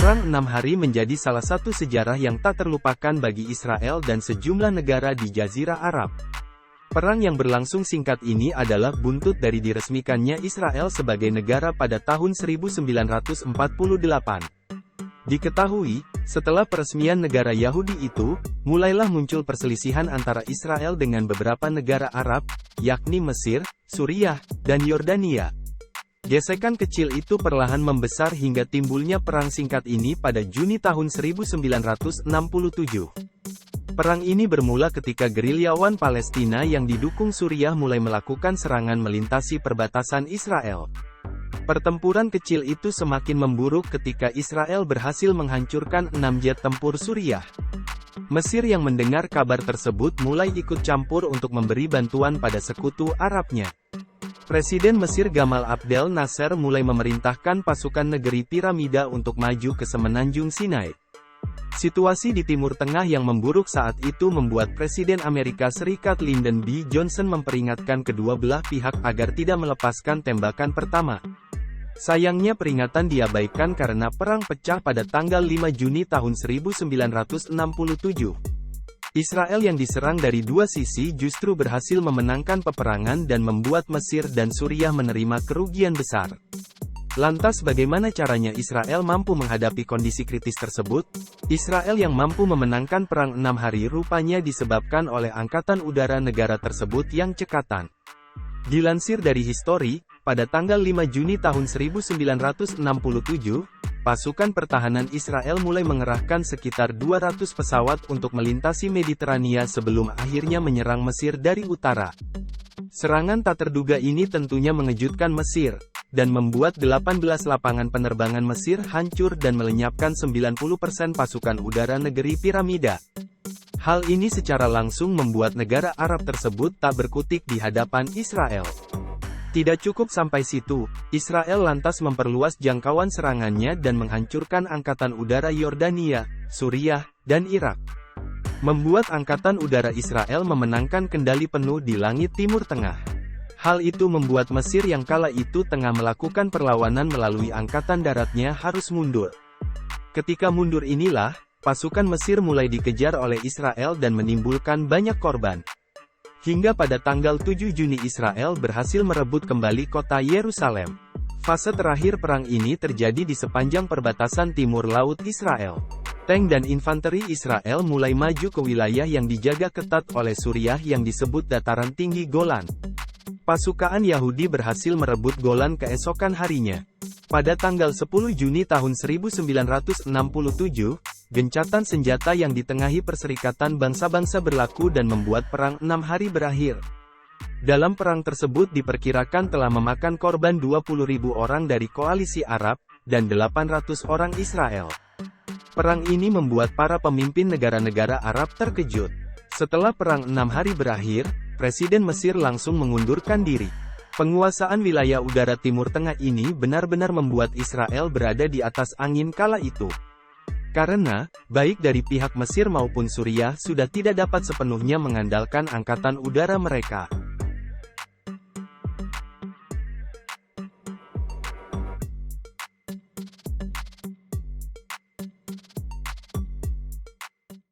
Perang 6 Hari menjadi salah satu sejarah yang tak terlupakan bagi Israel dan sejumlah negara di Jazirah Arab. Perang yang berlangsung singkat ini adalah buntut dari diresmikannya Israel sebagai negara pada tahun 1948. Diketahui, setelah peresmian negara Yahudi itu, mulailah muncul perselisihan antara Israel dengan beberapa negara Arab, yakni Mesir, Suriah, dan Yordania. Gesekan kecil itu perlahan membesar hingga timbulnya perang singkat ini pada Juni tahun 1967. Perang ini bermula ketika gerilyawan Palestina yang didukung Suriah mulai melakukan serangan melintasi perbatasan Israel. Pertempuran kecil itu semakin memburuk ketika Israel berhasil menghancurkan 6 jet tempur Suriah. Mesir yang mendengar kabar tersebut mulai ikut campur untuk memberi bantuan pada sekutu Arabnya. Presiden Mesir Gamal Abdel Nasser mulai memerintahkan pasukan negeri piramida untuk maju ke semenanjung Sinai. Situasi di Timur Tengah yang memburuk saat itu membuat Presiden Amerika Serikat Lyndon B. Johnson memperingatkan kedua belah pihak agar tidak melepaskan tembakan pertama. Sayangnya peringatan diabaikan karena perang pecah pada tanggal 5 Juni tahun 1967. Israel yang diserang dari dua sisi justru berhasil memenangkan peperangan dan membuat Mesir dan Suriah menerima kerugian besar. Lantas bagaimana caranya Israel mampu menghadapi kondisi kritis tersebut? Israel yang mampu memenangkan perang 6 hari rupanya disebabkan oleh angkatan udara negara tersebut yang cekatan. Dilansir dari History, pada tanggal 5 Juni tahun 1967, pasukan pertahanan Israel mulai mengerahkan sekitar 200 pesawat untuk melintasi Mediterania sebelum akhirnya menyerang Mesir dari utara. Serangan tak terduga ini tentunya mengejutkan Mesir, dan membuat 18 lapangan penerbangan Mesir hancur dan melenyapkan 90% pasukan udara negeri piramida. Hal ini secara langsung membuat negara Arab tersebut tak berkutik di hadapan Israel. Tidak cukup sampai situ, Israel lantas memperluas jangkauan serangannya dan menghancurkan angkatan udara Yordania, Suriah, dan Irak. Membuat angkatan udara Israel memenangkan kendali penuh di langit Timur Tengah. Hal itu membuat Mesir yang kala itu tengah melakukan perlawanan melalui angkatan daratnya harus mundur. Ketika mundur inilah, pasukan Mesir mulai dikejar oleh Israel dan menimbulkan banyak korban. Hingga pada tanggal 7 Juni Israel berhasil merebut kembali kota Yerusalem. Fase terakhir perang ini terjadi di sepanjang perbatasan timur laut Israel. Tank dan infanteri Israel mulai maju ke wilayah yang dijaga ketat oleh Suriah yang disebut Dataran Tinggi Golan. Pasukan Yahudi berhasil merebut Golan keesokan harinya. Pada tanggal 10 Juni tahun 1967, gencatan senjata yang ditengahi Perserikatan Bangsa-Bangsa berlaku dan membuat perang 6 hari berakhir. Dalam perang tersebut diperkirakan telah memakan korban 20.000 orang dari koalisi Arab, dan 800 orang Israel. Perang ini membuat para pemimpin negara-negara Arab terkejut. Setelah perang 6 hari berakhir, Presiden Mesir langsung mengundurkan diri. Penguasaan wilayah udara Timur Tengah ini benar-benar membuat Israel berada di atas angin kala itu. Karena, baik dari pihak Mesir maupun Suriah sudah tidak dapat sepenuhnya mengandalkan angkatan udara mereka.